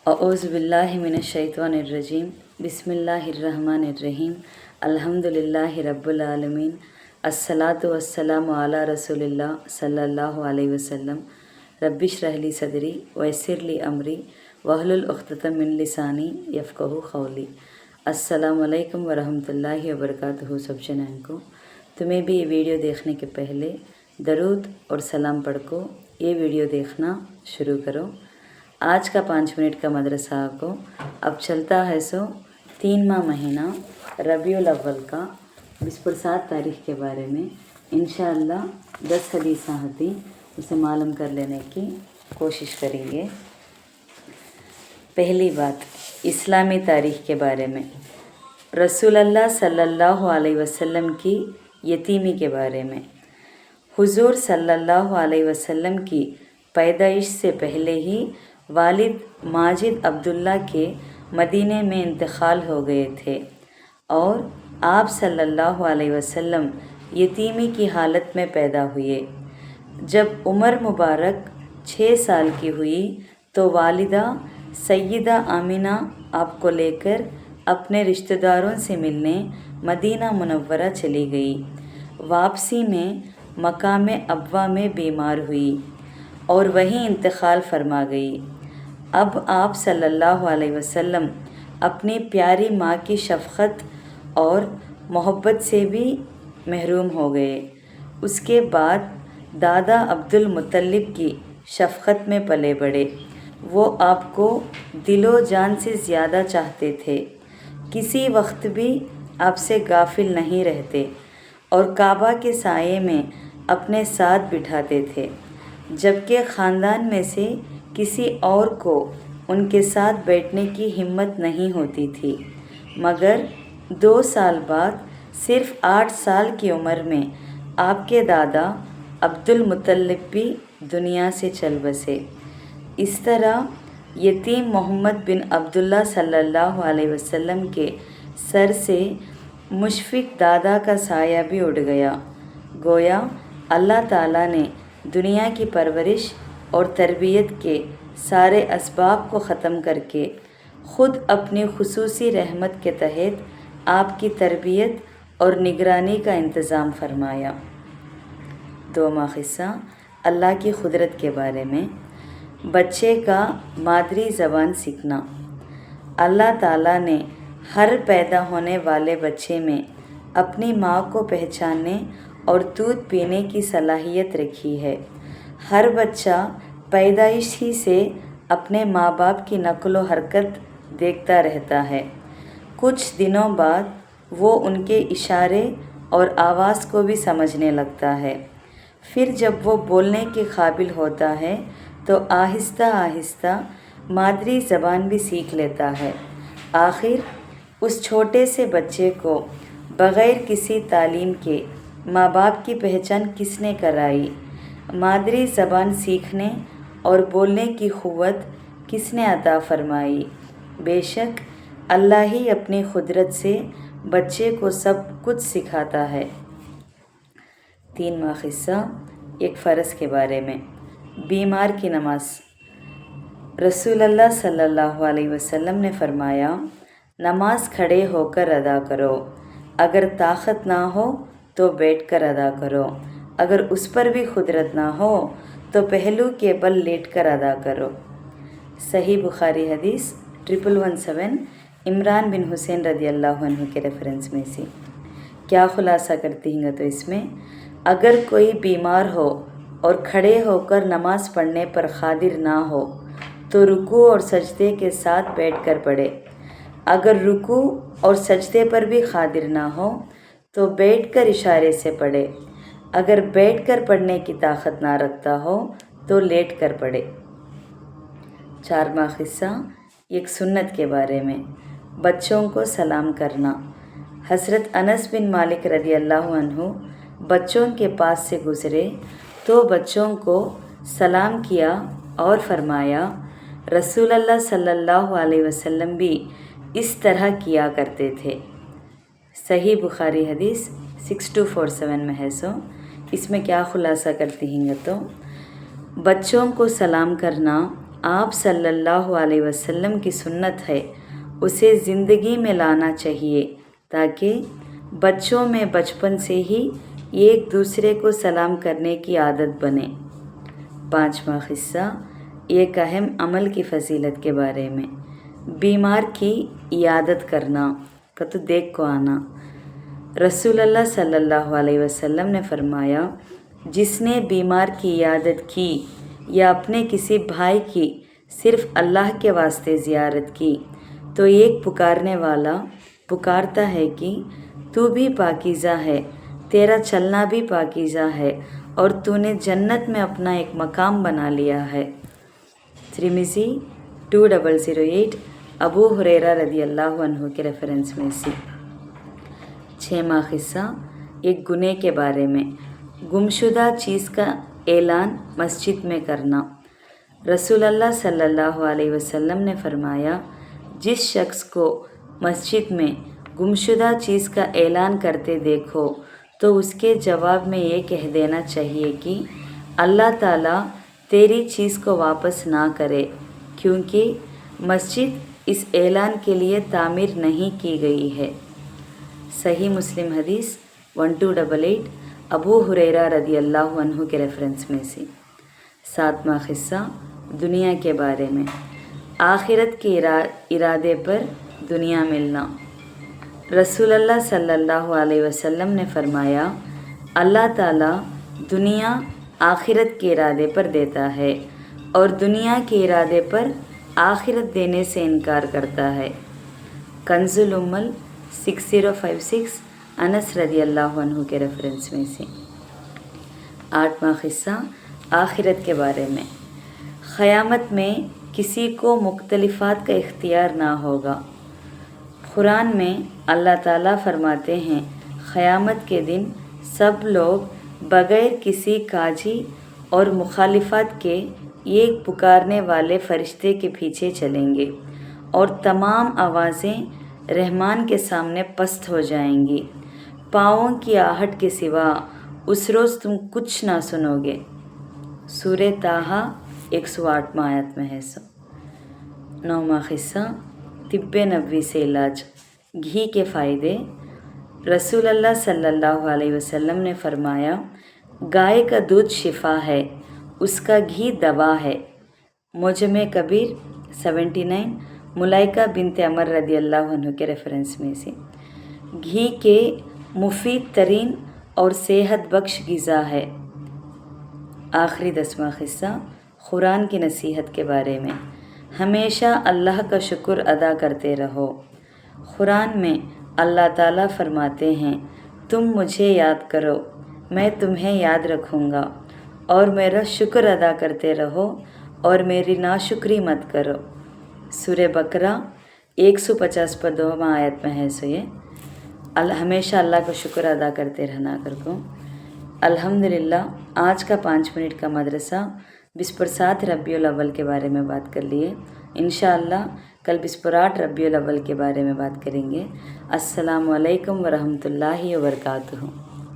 اعوذ باللہ من الشیطان الرجیم بسم اللہ الرحمن الرحیم الحمدللہ رب العالمین الصلاۃ والسلام علی رسول اللہ صلی اللہ علیہ وسلم رب اشرح لی صدری ویسر لی امری واحلل عقدۃ من لسانی یفقہوا قولی۔ السلام علیکم ورحمۃ اللہ وبرکاتہ۔ سب جنان کو تمہیں بھی یہ ویڈیو دیکھنے کے پہلے درود اور سلام پڑھ کو یہ ویڈیو دیکھنا شروع کرو۔ آج کا 5 منٹ کا مدرسہ کو اب چلتا ہے 3 مہینہ ربیع الاول کا 27 تاریخ کے بارے میں انشاءاللہ 10 حدیثیں ہوتی اسے معلوم کر لینے کی کوشش کریں گے۔ پہلی بات اسلامی تاریخ کے بارے میں، رسول اللہ صلی اللہ علیہ وسلم کی یتیمی کے بارے میں۔ حضور صلی اللہ علیہ وسلم کی پیدائش سے پہلے ہی والد ماجد عبداللہ کے مدینے میں انتقال ہو گئے تھے اور آپ صلی اللہ علیہ وسلم یتیمی کی حالت میں پیدا ہوئے۔ جب عمر مبارک 6 سال کی ہوئی تو والدہ سیدہ آمنہ آپ کو لے کر اپنے رشتہ داروں سے ملنے مدینہ منورہ چلی گئی۔ واپسی میں مقام ابوا میں بیمار ہوئی اور وہیں انتقال فرما گئی۔ اب آپ صلی اللہ علیہ وسلم اپنی پیاری ماں کی شفقت اور محبت سے بھی محروم ہو گئے۔ اس کے بعد دادا عبد المطلب کی شفقت میں پلے بڑھے۔ وہ آپ کو دل و جان سے زیادہ چاہتے تھے، کسی وقت بھی آپ سے غافل نہیں رہتے اور کعبہ کے سائے میں اپنے ساتھ بٹھاتے تھے، جبکہ خاندان میں سے کسی اور کو ان کے ساتھ بیٹھنے کی ہمت نہیں ہوتی تھی۔ مگر 2 سال بعد صرف 8 سال کی عمر میں آپ کے دادا عبد المطلب بھی دنیا سے چل بسے۔ اس طرح یتیم محمد بن عبداللہ صلی اللہ علیہ وسلم کے سر سے مشفق دادا کا سایہ بھی اٹھ گیا۔ گویا اللہ تعالیٰ نے دنیا کی پرورش اور تربیت کے سارے اسباب کو ختم کر کے خود اپنی خصوصی رحمت کے تحت آپ کی تربیت اور نگرانی کا انتظام فرمایا۔ 2واں قصہ اللہ کی قدرت کے بارے میں، بچے کا مادری زبان سیکھنا۔ اللہ تعالیٰ نے ہر پیدا ہونے والے بچے میں اپنی ماں کو پہچاننے اور دودھ پینے کی صلاحیت رکھی ہے۔ ہر بچہ پیدائش ہی سے اپنے ماں باپ کی نقل و حرکت دیکھتا رہتا ہے۔ کچھ دنوں بعد وہ ان کے اشارے اور آواز کو بھی سمجھنے لگتا ہے۔ پھر جب وہ بولنے کے قابل ہوتا ہے تو آہستہ آہستہ مادری زبان بھی سیکھ لیتا ہے۔ آخر اس چھوٹے سے بچے کو بغیر کسی تعلیم کے ماں باپ کی پہچان کس نے کرائی؟ مادری زبان سیکھنے اور بولنے کی قوت کس نے عطا فرمائی؟ بے شک اللہ ہی اپنی قدرت سے بچے کو سب کچھ سکھاتا ہے۔ 3واں قصہ ایک فرض کے بارے میں، بیمار کی نماز۔ رسول اللہ صلی اللہ علیہ وسلم نے فرمایا، نماز کھڑے ہو کر ادا کرو، اگر طاقت نہ ہو تو بیٹھ کر ادا کرو، اگر اس پر بھی قدرت نہ ہو تو پہلو کے بل لیٹ کر ادا کرو۔ صحیح بخاری حدیث 1117 عمران بن حسین رضی اللہ عنہ کے ریفرنس میں سے۔ کیا خلاصہ کرتی ہیں تو اس میں، اگر کوئی بیمار ہو اور کھڑے ہو کر نماز پڑھنے پر قادر نہ ہو تو رکوع اور سجدے کے ساتھ بیٹھ کر پڑھے، اگر رکوع اور سجدے پر بھی قادر نہ ہو تو بیٹھ کر اشارے سے پڑھے، اگر بیٹھ کر پڑھنے کی طاقت نہ رکھتا ہو تو لیٹ کر پڑھے۔ 4واں قصہ ایک سنت کے بارے میں، بچوں کو سلام کرنا۔ حضرت انس بن مالک رضی اللہ عنہ بچوں کے پاس سے گزرے تو بچوں کو سلام کیا اور فرمایا، رسول اللہ صلی اللہ علیہ وسلم بھی اس طرح کیا کرتے تھے۔ صحیح بخاری حدیث 6247 میں ہے۔ اس میں کیا خلاصہ کرتی ہیں تو، بچوں کو سلام کرنا آپ صلی اللہ علیہ وسلم کی سنت ہے اسے زندگی میں لانا چاہیے تاکہ بچوں میں بچپن سے ہی ایک دوسرے کو سلام کرنے کی عادت بنے۔ 5واں قصہ ایک اہم عمل کی فضیلت کے بارے میں، بیمار کی عیادت کرنا کا تو دیکھ کو آنا۔ رسول اللہ صلی اللہ علیہ وسلم نے فرمایا، جس نے بیمار کی عیادت کی یا اپنے کسی بھائی کی صرف اللہ کے واسطے زیارت کی تو ایک پکارنے والا پکارتا ہے کہ تو بھی پاکیزہ ہے، تیرا چلنا بھی پاکیزہ ہے اور تو نے جنت میں اپنا ایک مقام بنا لیا ہے۔ ترمذی 2008 ابو ہریرہ رضی اللہ عنہ کے ریفرنس میں سے۔ 6واں قصہ ایک گناہ کے بارے میں، گمشدہ چیز کا اعلان مسجد میں کرنا۔ رسول اللہ صلی اللہ علیہ وسلم نے فرمایا، جس شخص کو مسجد میں گمشدہ چیز کا اعلان کرتے دیکھو تو اس کے جواب میں یہ کہہ دینا چاہیے کہ اللہ تعالیٰ تیری چیز کو واپس نہ کرے، کیونکہ مسجد اس اعلان کے لیے تعمیر نہیں کی گئی ہے۔ صحیح مسلم حدیث 1288 ابو ہریرہ رضی اللہ عنہ کے ریفرنس میں سے۔ 7واں قصہ دنیا کے بارے میں، آخرت کے ارادے پر دنیا ملنا۔ رسول اللہ صلی اللہ علیہ وسلم نے فرمایا، اللہ تعالیٰ دنیا آخرت کے ارادے پر دیتا ہے اور دنیا کے ارادے پر آخرت دینے سے انکار کرتا ہے۔ کنز الامل 6056 انس رضی اللہ عنہ کے ریفرنس میں سے۔ 8واں قصہ آخرت کے بارے میں، قیامت میں کسی کو مختلفات کا اختیار نہ ہوگا۔ قرآن میں اللہ تعالیٰ فرماتے ہیں، قیامت کے دن سب لوگ بغیر کسی کاجی اور مخالفت کے ایک پکارنے والے فرشتے کے پیچھے چلیں گے اور تمام آوازیں رحمان کے سامنے پست ہو جائیں گی، پاؤں کی آہٹ کے سوا اس روز تم کچھ نہ سنو گے۔ سورہ طٰہٰ 108 آیت میں ہے۔ 9واں قصہ طب نبوی سے علاج، گھی کے فائدے۔ رسول اللہ صلی اللہ علیہ وسلم نے فرمایا، گائے کا دودھ شفا ہے، اس کا گھی دوا ہے۔ معجم کبیر 79 ملائکہ بنت عمر رضی اللہ عنہ کے ریفرنس میں سے۔ گھی کے مفید ترین اور صحت بخش غذا ہے۔ آخری 10واں قصہ قرآن کی نصیحت کے بارے میں، ہمیشہ اللہ کا شکر ادا کرتے رہو۔ قرآن میں اللہ تعالیٰ فرماتے ہیں، تم مجھے یاد کرو، میں تمہیں یاد رکھوں گا، اور میرا شکر ادا کرتے رہو اور میری ناشکری مت کرو۔ سورہ بقرہ 150 پر 2واں آیت میں ہے سو یہ ہمیشہ اللہ کا شکر ادا کرتے رہنا کر کو۔ الحمدللہ آج کا 5 منٹ کا مدرسہ 27 ربیع الاول کے بارے میں بات کر لیے۔ انشاءاللہ کل 28 ربیع الاول کے بارے میں بات کریں گے۔ السلام علیکم ورحمۃ اللہ وبرکاتہ۔